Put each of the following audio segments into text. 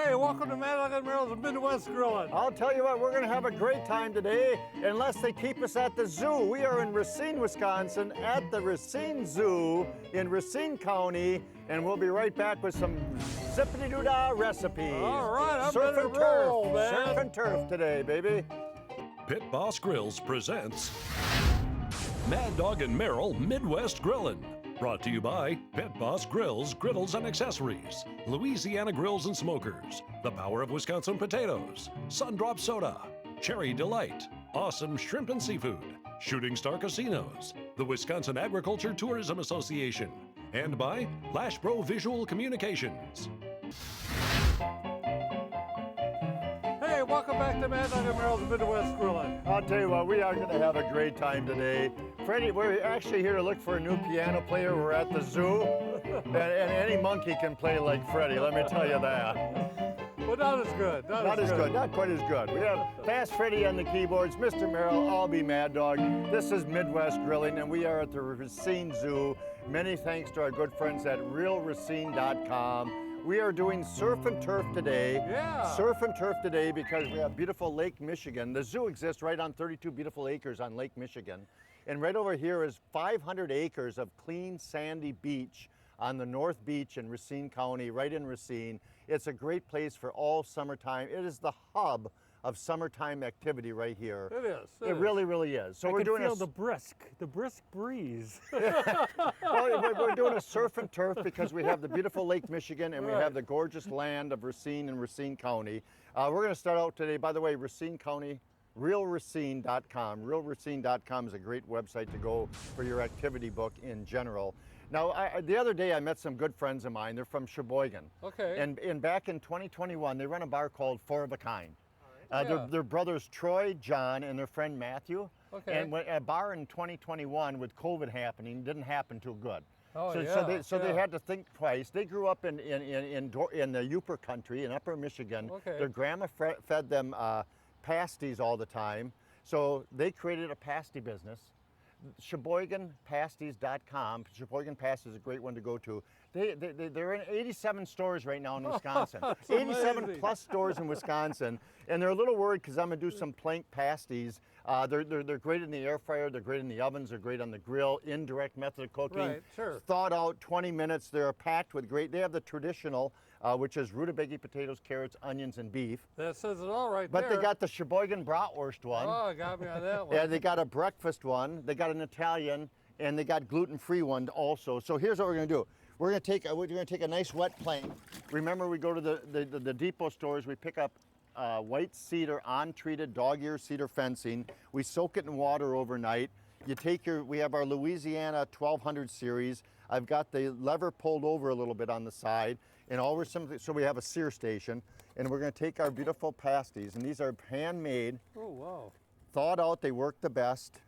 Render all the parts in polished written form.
Hey, welcome to Mad Dog and Merrill's Midwest Grilling. I'll tell you what, we're going to have a great time today, unless they keep us at the zoo. We are in Racine, Wisconsin, at the Racine Zoo in Racine County, and we'll be right back with some zippity-doo-dah recipes. All right, I'm Surf ready and to turf, roll, man. surf and turf today, baby. Pit Boss Grills presents Mad Dog and Merrill Midwest Grillin'. Brought to you by Pit Boss Grills, Griddles and Accessories, Louisiana Grills and Smokers, The Power of Wisconsin Potatoes, Sundrop Soda, Cherry Delight, Awesome Shrimp and Seafood, Shooting Star Casinos, the Wisconsin Agriculture Tourism Association, and by Lashbro Visual Communications. Hey, welcome back to Mad Dog and Merrill's Midwest Grilling. I'll tell you what, we are going to have a great time today. Freddie, we're actually here to look for a new piano player. We're at the zoo, and any monkey can play like Freddie, let me tell you that. Well, not as good. Not as good, not quite as good. We have Fast Freddie on the keyboards, Mr. Merrill, I'll be Mad Dog. This is Midwest Grilling, and we are at the Racine Zoo. Many thanks to our good friends at realracine.com. We are doing surf and turf today. Yeah. Surf and turf today because we have beautiful Lake Michigan. The zoo exists right on 32 beautiful acres on Lake Michigan. And right over here is 500 acres of clean sandy beach on the North Beach in Racine County, right in Racine. It's a great place for all summertime. It is the hub of summertime activity right here. It is. It really, really is. So I we're can doing feel the brisk breeze. well, we're doing a surf and turf because we have the beautiful Lake Michigan and we have the gorgeous land of Racine and Racine County. We're going to start out today, by the way, Racine County, realracine.com. Realracine.com is a great website to go for your activity book in general. Now, the other day I met some good friends of mine. They're from Sheboygan. Okay. And back in 2021, they run a bar called Four of a Kind. Yeah. Their brothers Troy, John, and their friend Matthew. Okay. And a bar in 2021 with COVID happening didn't happen too good. Oh, So they yeah. had to think twice. They grew up in the Yooper country in Upper Michigan. Okay. Their grandma fed them pasties all the time. So they created a pasty business. SheboyganPasties.com. Sheboygan Pasties is a great one to go to. They're in 87 stores right now in Wisconsin. 87 amazing. plus stores in Wisconsin. And they're a little worried because I'm going to do some plank pasties. They're great in the air fryer, they're great in the ovens, they're great on the grill, indirect method of cooking. Right, sure. Thawed out 20 minutes. They're packed with great, they have the traditional, which is rutabaga potatoes, carrots, onions, and beef. That says it all right But there. they got the Sheboygan bratwurst one. Oh, got me on that one. Yeah, they got a breakfast one, they got an Italian, and they got gluten-free one also. So here's what we're gonna do. We're gonna take a nice wet plank. Remember, we go to the depot stores, we pick up white cedar, untreated dog ear cedar fencing. We soak it in water overnight. We have our Louisiana 1200 series. I've got the lever pulled over a little bit on the side, and so we have a sear station. And we're gonna take our beautiful pasties, and these are handmade. Oh, wow. Thawed out, they work the best.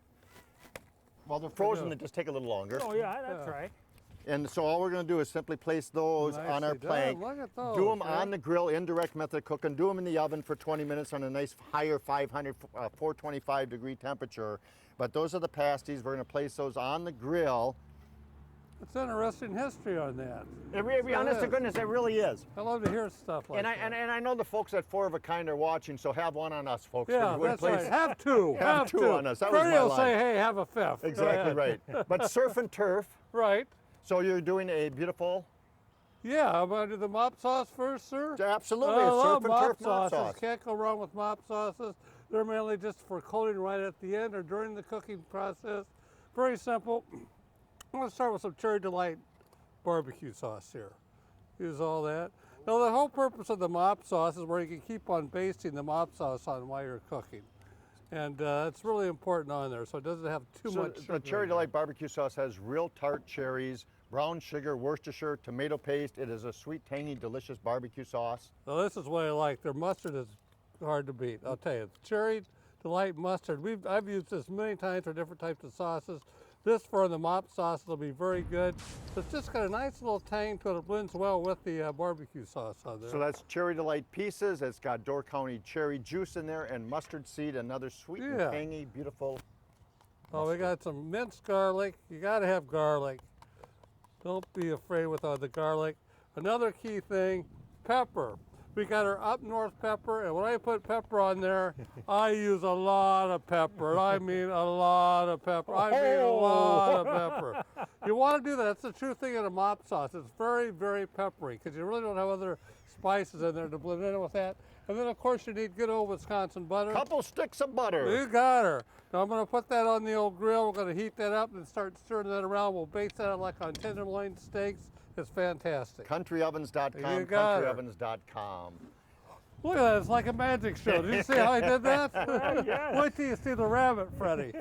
While they're frozen, they just take a little longer. Oh yeah, that's right. And so all we're going to do is simply place those on our Nicely done. plank. Look at those, Do them man. on the grill, indirect method of cooking. Do them in the oven for 20 minutes on a nice higher 425 degree temperature. But those are the pasties. We're going to place those on the grill. It's interesting history on that. Honest to goodness, it really is. I love to hear stuff like that. And I know the folks at Four of a Kind are watching, so have one on us, folks. Yeah, that's right. Have two. Have two on us. That was Freddie my will line. say, hey, have a fifth. Go Exactly ahead. right. But surf and turf. Right. So you're doing a beautiful. Yeah, I'm going to do the mop sauce first, sir. Absolutely, I a love surf and turf mop sauces. sauce. Can't go wrong with mop sauces. They're mainly just for coating right at the end or during the cooking process. Very simple. I'm going to start with some Cherry Delight barbecue sauce here. Use all that. Now the whole purpose of the mop sauce is where you can keep on basting the mop sauce on while you're cooking. And it's really important on there so it doesn't have too much sugar. The Cherry Delight barbecue sauce has real tart cherries, brown sugar, Worcestershire, tomato paste. It is a sweet, tangy, delicious barbecue sauce. Now this is what I like. Their mustard is hard to beat. I'll tell you. It's Cherry Delight mustard. I've used this many times for different types of sauces. This for the mop sauce will be very good. It's just got a nice little tang to it. It blends well with the barbecue sauce on there. So that's Cherry Delight pieces. It's got Door County cherry juice in there and mustard seed, another sweet and tangy, beautiful. Oh, we got some minced garlic. You got to have garlic. Don't be afraid with all the garlic. Another key thing, pepper. We got our up north pepper, and when I put pepper on there, I use a lot of pepper. I mean a lot of pepper. I mean a lot of pepper. You want to do that. That's the true thing in a mop sauce. It's very, very peppery because you really don't have other spices in there to blend in with that. And then, of course, you need good old Wisconsin butter. Couple sticks of butter. You got her. Now I'm going to put that on the old grill. We're going to heat that up and start stirring that around. We'll bake that like on tenderloin steaks. It's fantastic. Countryovens.com, You got her. countryovens.com. Look at that, it's like a magic show. Did you see how I did that? Yes. Wait till you see the rabbit, Freddie.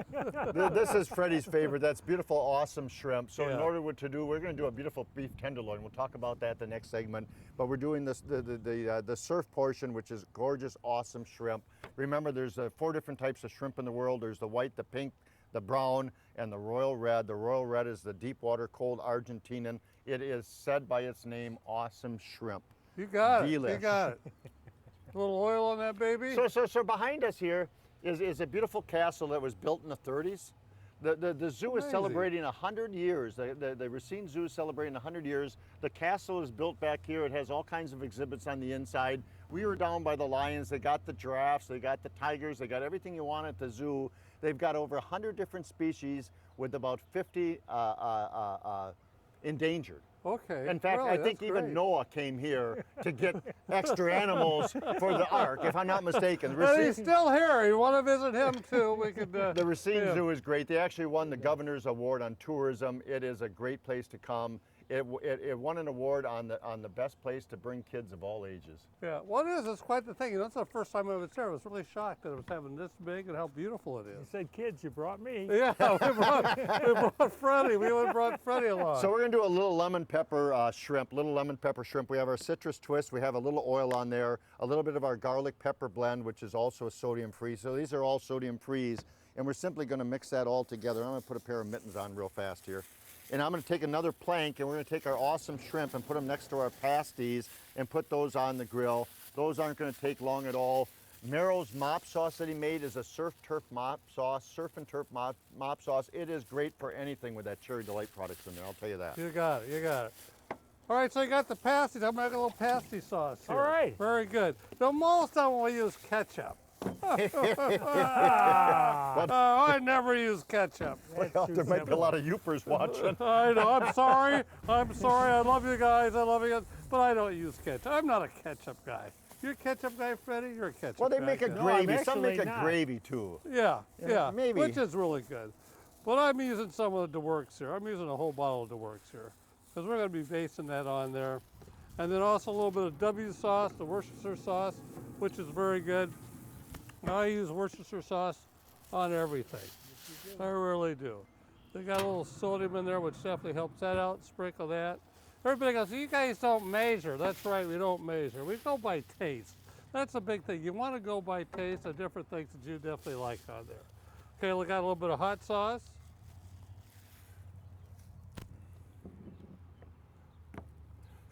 This is Freddie's favorite. That's beautiful, awesome shrimp. So in Yeah. order to do, we're going to do a beautiful beef tenderloin. We'll talk about that the next segment. But we're doing this the surf portion, which is gorgeous, awesome shrimp. Remember, there's 4 different types of shrimp in the world. There's the white, the pink, the brown, and the royal red. The royal red is the deep water, cold Argentinian. It is said by its name, awesome shrimp. You got it. Delish. You got it. A little oil on that baby. So behind us here is a beautiful castle that was built in the 30s. The zoo is Amazing. celebrating 100 years. The Racine Zoo is celebrating 100 years. The castle is built back here. It has all kinds of exhibits on the inside. We were down by the lions. They got the giraffes. They got the tigers. They got everything you want at the zoo. They've got over 100 different species with about 50 endangered. Okay. In fact, really, I think that's even great. Noah came here to get extra animals for the ark, if I'm not mistaken. And he's still here. You want to visit him too? We could. The Racine yeah. Zoo is great. They actually won the Governor's Award on tourism. It is a great place to come. It won an award on the best place to bring kids of all ages. Yeah. Well, it is. It's quite the thing. You know, that's the first time I was there. I was really shocked that it was having this big and how beautiful it You is. said kids, you brought me. Yeah, we brought Freddie. We even brought Freddie along. So we're gonna do a little lemon pepper shrimp, little lemon pepper shrimp. We have our citrus twist. We have a little oil on there, a little bit of our garlic pepper blend, which is also sodium free. So these are all sodium frees. And we're simply gonna mix that all together. I'm gonna put a pair of mittens on real fast here. And I'm gonna take another plank and we're gonna take our awesome shrimp and put them next to our pasties and put those on the grill. Those aren't gonna take long at all. Merrill's mop sauce that he made is a surf and turf mop sauce. It is great for anything with that Cherry Delight products in there, I'll tell you that. You got it. You got it. All right, so you got the pasties. I'm making a little pasty sauce here. All right. Very good. Now, most of them will use ketchup. I never use ketchup. Well, there might be a lot of youpers watching. I know. I'm sorry. I'm sorry. I love you guys. I love you guys. But I don't use ketchup. I'm not a ketchup guy. You're a ketchup guy, Freddie? You're a ketchup guy. Well, they make a Ken. No, I'm gravy. Some make a actually not. gravy too. Yeah, yeah. maybe. Which is really good. But I'm using some of the DeWorks here. I'm using a whole bottle of DeWorks here. Because we're going to be basting that on there. And then also a little bit of W sauce, the Worcestershire sauce, which is very good. I use Worcestershire sauce on everything. I really do. They got a little sodium in there, which definitely helps that out. Sprinkle that. Everybody goes, you guys don't measure. That's right, we don't measure. We go by taste. That's a big thing. You want to go by taste of different things that you definitely like on there. Okay, we got a little bit of hot sauce.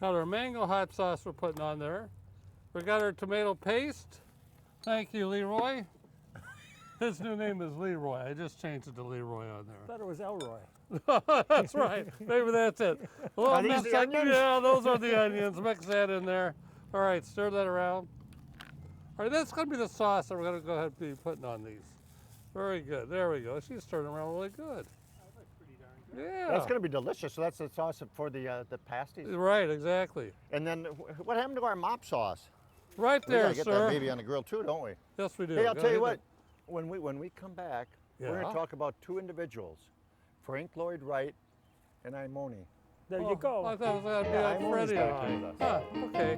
Got our mango hot sauce we're putting on there. We got our tomato paste. Thank you, Leroy. His new name is Leroy. I just changed it to Leroy on there. I thought it was Elroy. That's right. Maybe that's it. A little Are these mix the of- onions? Yeah, those are the onions. Mix that in there. All right, stir that around. All right, that's going to be the sauce that we're going to go ahead and be putting on these. Very good. There we go. She's turning around really good. Yeah. That's going to be delicious. So that's the sauce for the pasties. Right, exactly. And then what happened to our mop sauce? Right We there, gotta get sir. that baby on the grill too, don't we? Yes, we do. Hey, I'll Go tell you ahead what. When we come back, we're going Yeah. to talk about 2 individuals, Frank Lloyd Wright and Imoni. There and- you go. I thought it was going to be Yeah, like I'm always Freddie gonna and come I. with Huh, okay.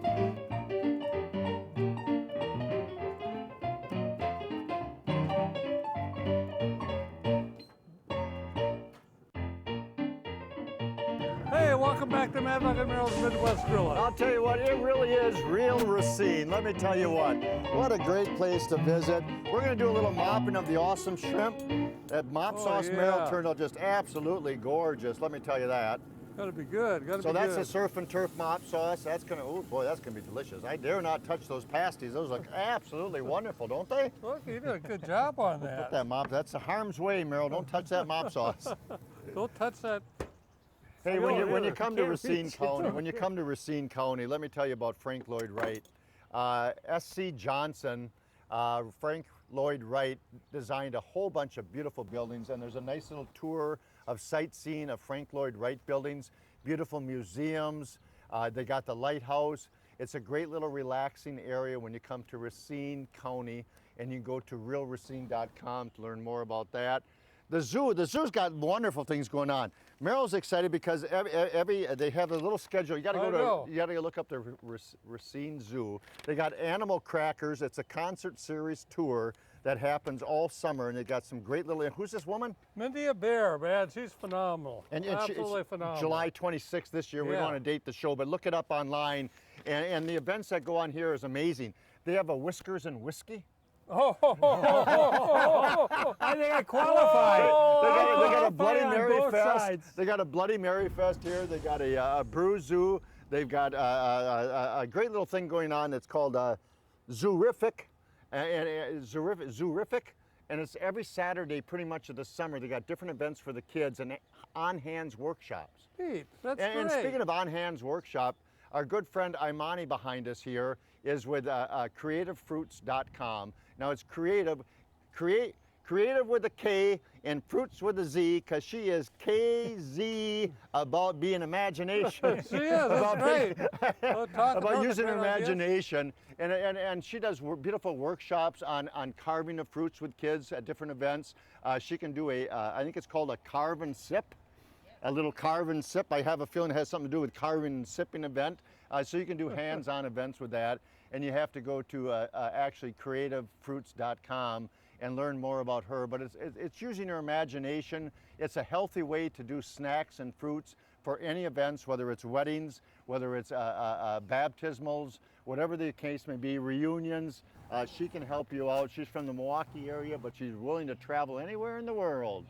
Hey, welcome back to Mad Dog and Merrill's Midwest Griller. I'll tell you what, it really is real Racine. Let me tell you what a great place to visit. We're going to do a little mopping of the awesome shrimp. That mop Oh, sauce yeah. Merrill turned out just absolutely gorgeous. Let me tell you that. Gotta be good. Gotta So be that's good. the surf and turf mop sauce. That's gonna, oh boy, that's gonna be delicious. I dare not touch those pasties. Those look absolutely wonderful, don't they? Look, you did a good job on Put that. that mop. That's a harm's way, Merrill. Don't touch that mop sauce. Don't touch that. Hey, when you really, come to can't Racine reach it. County, let me tell you about Frank Lloyd Wright. S.C. Johnson, Frank Lloyd Wright designed a whole bunch of beautiful buildings, and there's a nice little tour of sightseeing of Frank Lloyd Wright buildings, beautiful museums. They got the lighthouse. It's a great little relaxing area when you come to Racine County, and you can go to realracine.com to learn more about that. The zoo's got wonderful things going on. Meryl's excited because they have a little schedule. You got to go to, you got to look up the Racine Zoo. They got animal crackers. It's a concert series tour that happens all summer, and they got some great little. Who's this woman? Mindy Bear, man, she's phenomenal. And Absolutely phenomenal. July 26th this year. We don't want to date the show, but look it up online. And the events that go on here is amazing. They have a Whiskers and Whiskey. I think I qualified. They got a Bloody on Mary both Fest. sides. They got a Bloody Mary Fest here. They got a brew zoo. They've got a great little thing going on that's called Zoorific, Zoorific, and it's every Saturday pretty much of the summer. They got different events for the kids and on-hands workshops. Neat. That's great. And speaking of on-hands workshop, our good friend Imani behind us here is with creativefruits.com. Now it's creative with a K and fruits with a Z, because she is KZ about being imagination. She is, that's great. About using her imagination. And she does beautiful workshops on carving of fruits with kids at different events. She can do I think it's called a carve and sip. A little carve and sip. I have a feeling it has something to do with carving and sipping event. So you can do hands-on events with that. And you have to go to actually creativefruits.com and learn more about her. But it's using her imagination. It's a healthy way to do snacks and fruits for any events, whether it's weddings, whether it's baptismals, whatever the case may be, reunions. She can help you out. She's from the Milwaukee area, but she's willing to travel anywhere in the world.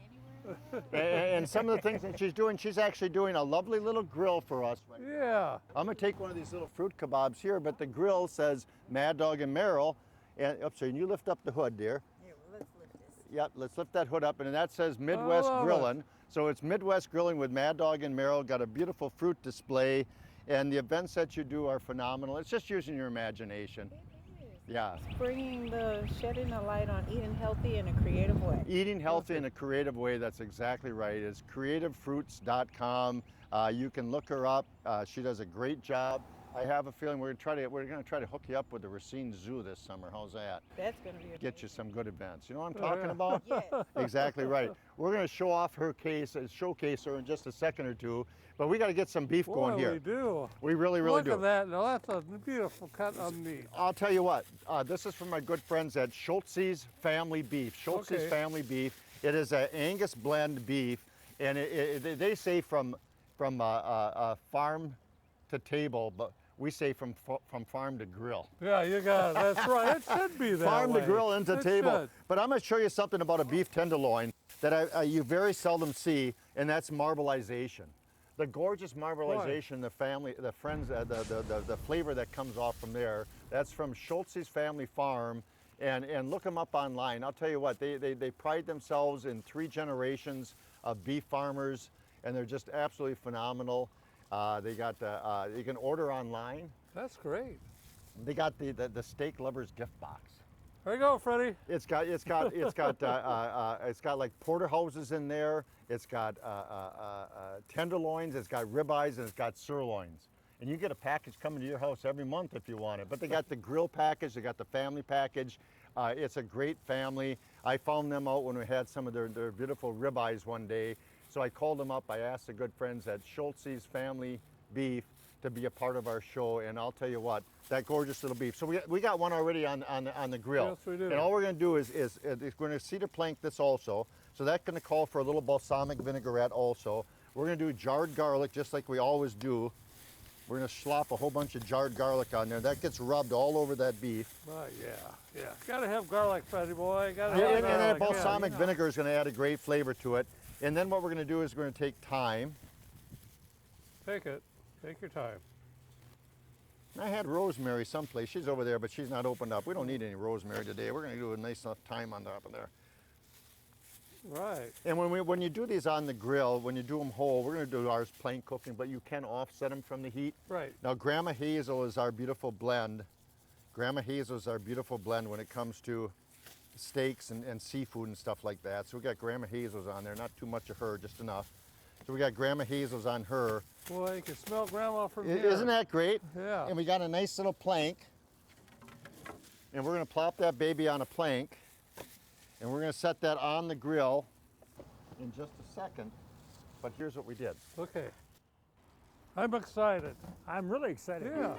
And some of the things that she's doing, she's actually doing a lovely little grill for us right now. Yeah. I'm gonna take one of these little fruit kebabs here, but the grill says Mad Dog and Merrill. And so you lift up the hood, dear. Here, well, let's lift this. Yep, let's lift that hood up, and that says Midwest Grillin'. So it's Midwest Grilling with Mad Dog and Merrill. Got a beautiful fruit display, and the events that you do are phenomenal. It's just using your imagination. Yeah. Shedding a light on eating healthy in a creative way. Eating healthy in a creative way, that's exactly right. It's creativefruits.com. You can look her up. She does a great job. I have a feeling we're gonna try to hook you up with the Racine Zoo this summer. How's that? That's gonna be Get you some good events. You know what I'm talking yeah. about? Yes. Exactly right. We're gonna show off her case, showcase her in just a second or two, but we gotta get some beef going here. We do. We really do. Look at that. Now that's a beautiful cut of meat. I'll tell you what, this is from my good friends at Schultz's Family Beef. Schultz's Family Beef. It is an Angus blend beef, and they say from farm to table, but we say from farm to grill. Yeah, you got it. That's right. It should be that Farm way. to grill into It table. should. But I'm going to show you something about a beef tenderloin that you very seldom see, and that's marbleization. The gorgeous marbleization, the flavor that comes off from there, that's from Schultz's Family Farm. And look them up online. I'll tell you what, they pride themselves in 3 generations of beef farmers, and they're just absolutely phenomenal. They got you can order online. That's great. They got the steak lovers gift box. There you go, Freddie. It's got like porterhouses in there. It's got tenderloins. It's got ribeyes, and it's got sirloins. And you get a package coming to your house every month if you want it. But they got the grill package. They got the family package. It's a great family. I found them out when we had some of their beautiful ribeyes one day. So I called them up. I asked the good friends at Schultz's Family Beef to be a part of our show, and I'll tell you what, that gorgeous little beef. So we got one already on the grill. Yes, we do. And all we're going to do is we're going to cedar plank this also. So that's going to call for a little balsamic vinaigrette also. We're going to do jarred garlic just like we always do. We're going to slop a whole bunch of jarred garlic on there. That gets rubbed all over that beef. Yeah. Gotta have garlic, Freddie boy. Gotta have And that garlic. balsamic vinegar is going to add a great flavor to it. And then what we're going to do is we're going to take thyme. Take it. Take your time. I had rosemary someplace. She's over there, but she's not opened up. We don't need any rosemary today. We're going to do a nice enough thyme on top of there. Right. And when you do these on the grill, when you do them whole, we're going to do ours plain cooking, but you can offset them from the heat. Right. Now, Grandma Hazel is our beautiful blend, Grandma Hazel's our beautiful blend when it comes to steaks and seafood and stuff like that. So we got Grandma Hazel's on there, not too much of her, just enough. So we got Grandma Hazel's on her. Boy, you can smell Grandma from here. Isn't that great? Yeah. And we got a nice little plank. And we're gonna plop that baby on a plank. And we're gonna set that on the grill in just a second. But here's what we did. Okay. I'm excited. I'm really excited. Yeah.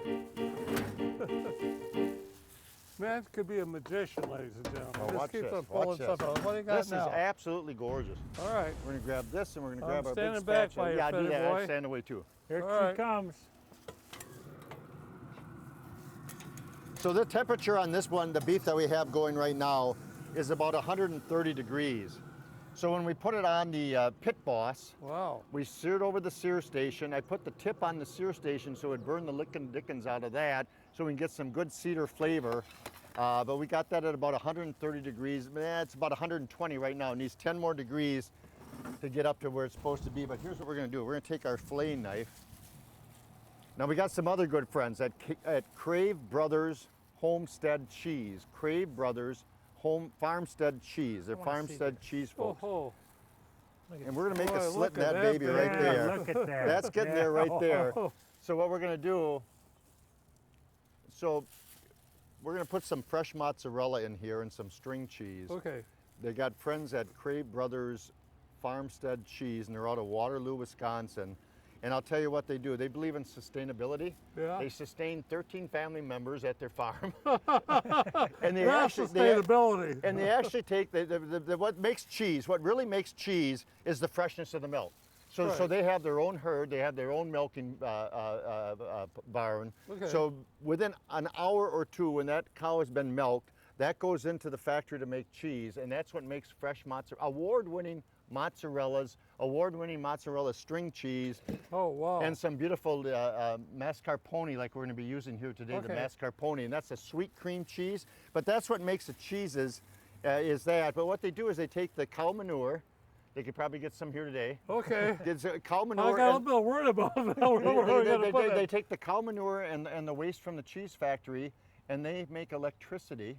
Man could be a magician, ladies and gentlemen. Oh, Just watch keeps this, on watch pulling this. stuff out. What do you got This now? is absolutely gorgeous. All right. We're gonna grab this and we're gonna I'm grab our big standing back spatula. by you, Yeah, do Fetty that. boy. I'll stand away too. Here All she right. comes. So the temperature on this one, the beef that we have going right now, is about 130 degrees. So when we put it on the Pit Boss, Wow. we seared over the sear station. I put the tip on the sear station so it burned the lickin' dickens out of that, so we can get some good cedar flavor. But we got that at about 130 degrees. It's about 120 right now. It needs 10 more degrees to get up to where it's supposed to be. But here's what we're gonna do. We're gonna take our filleting knife. Now we got some other good friends at Crave Brothers Homestead Cheese. Crave Brothers Farmstead Cheese. They're I wanna see farmstead cheese folks. Oh, And we're gonna make Boy, a slit look in at that that baby baby. right there. Look at that. That's getting there right there. So what we're gonna do, so we're gonna put some fresh mozzarella in here and some string cheese. okay. They got friends at Crave Brothers Farmstead Cheese, and they're out of Waterloo, Wisconsin. And I'll tell you what they do. They believe in sustainability. Yeah. They sustain 13 family members at their farm. And they That's sustainability. and they actually take what makes cheese. What really makes cheese is the freshness of the milk. So Right. they have their own herd. They have their own milking barn. Okay. So within an hour or two, when that cow has been milked, that goes into the factory to make cheese, and that's what makes fresh mozzarella. Award-winning mozzarella string cheese, Oh, wow. and some beautiful mascarpone like we're going to be using here today, the Okay. mascarpone, and that's a sweet cream cheese. But that's what makes the cheeses is that. But what they do is they take the cow manure. They could probably get some here today. Okay. Get cow I manure. got a and- little worried about that. Where we're gonna put they it. take the cow manure and the waste from the cheese factory, and they make electricity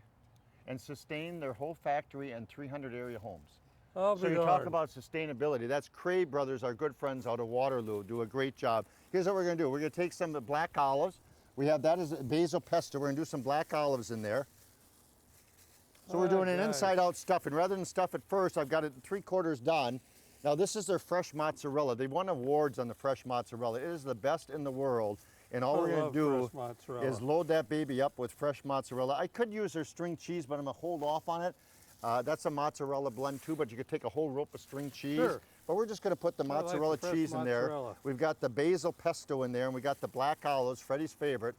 and sustain their whole factory and 300 area homes. Oh, So you talk about sustainability. That's Crave Brothers, our good friends out of Waterloo, do a great job. Here's what we're gonna do. We're gonna take some black olives. We have that as basil pesto. We're gonna do some black olives in there. So we're doing an Okay. inside out stuff, and rather than stuff it first, I've got it 3/4 done. Now this is their fresh mozzarella. They won awards on the fresh mozzarella. It is the best in the world. And all I we're gonna love do fresh mozzarella. is load that baby up with fresh mozzarella. I could use their string cheese, but I'm gonna hold off on it. That's a mozzarella blend too, but you could take a whole rope of string cheese. Sure. But we're just gonna put the I like the mozzarella fresh cheese in there. mozzarella. We've got the basil pesto in there, and we got the black olives, Freddie's favorite.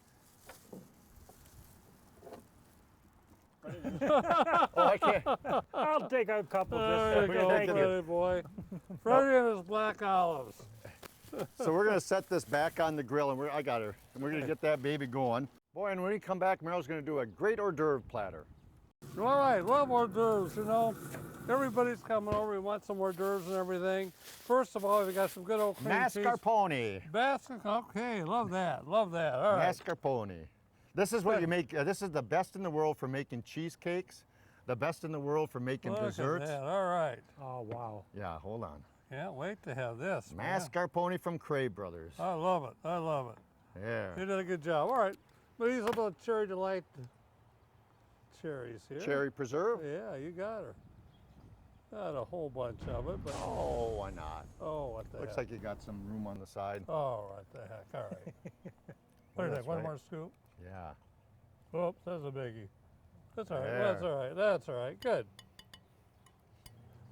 Oh, I can't. I'll take a couple There you just go, thank you. Freddie boy. Freddie and his black olives. So we're gonna set this back on the grill, and I got her. And we're gonna get that baby going. Boy, and when we come back, Meryl's gonna do a great hors d'oeuvre platter. All right, love hors d'oeuvres, you know. Everybody's coming over. We want some hors d'oeuvres and everything. First of all, we got some good old cream cheese. Mascarpone. Okay, love that, love that. All right. Mascarpone. This is what you make. This is the best in the world for making cheesecakes. The best in the world for making Look at desserts. that. All right. Oh, wow. Yeah, hold on. Can't wait to have this. man. Mascarpone from Crave Brothers. I love it. I love it. Yeah. You did a good job. All right. These are about Cherry Delight cherries here. Cherry preserve. Yeah, you got her. Not a whole bunch of it, but Oh, why not? oh, what the Looks heck. like you got some room on the side. Oh, what the heck. All right. What do you that's think? One right. more scoop? Yeah. Oops, that's a biggie. That's all right. There. That's all right. That's all right. Good.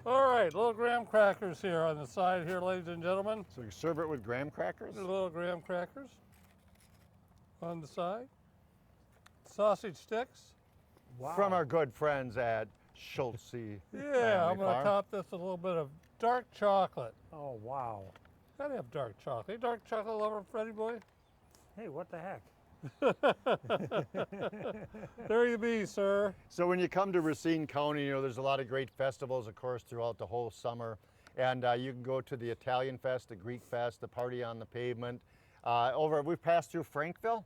All right, little graham crackers here on the side here, ladies and gentlemen. So you serve it with graham crackers. Little graham crackers on the side. Sausage sticks. Wow. From our good friends at Schultze. Yeah, I'm going to top this with a little bit of dark chocolate. Oh, wow. Gotta have dark chocolate. Dark chocolate lover, Freddie boy? Hey, what the heck? There you be, sir. So when you come to Racine County, you know, there's a lot of great festivals, of course, throughout the whole summer. And you can go to the Italian Fest, the Greek Fest, the Party on the Pavement. We've passed through Frankville.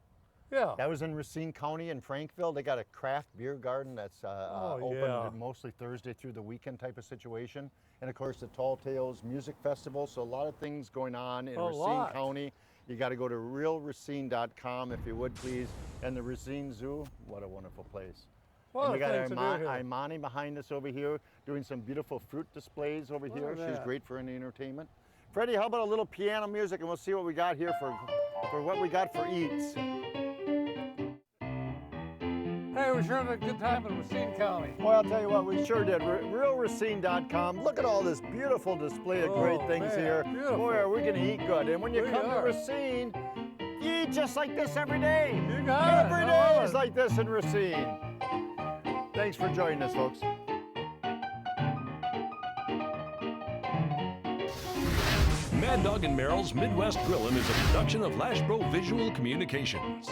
Yeah. That was in Racine County in Frankville. They got a craft beer garden that's open yeah. mostly Thursday through the weekend type of situation. And of course the Tall Tales Music Festival. So a lot of things going on in Racine County. You got to go to realracine.com if you would please. And the Racine Zoo, what a wonderful place. What And we a got thing to do here. Imani behind us over here doing some beautiful fruit displays over Look here. at She's that. great for any entertainment. Freddie, how about a little piano music and we'll see what we got here for what we got for eats. Hey, we sure had a good time in Racine County. Boy, I'll tell you what, we sure did. RealRacine.com. Look at all this beautiful display of great things man, here. beautiful. Boy, are we going to eat good. And when you We come to are. Racine, you eat just like this every day. You got it. Every I day love is it. like this in Racine. Thanks for joining us, folks. Mad Dog and Merrill's Midwest Grillin' is a production of Lashbro Visual Communications.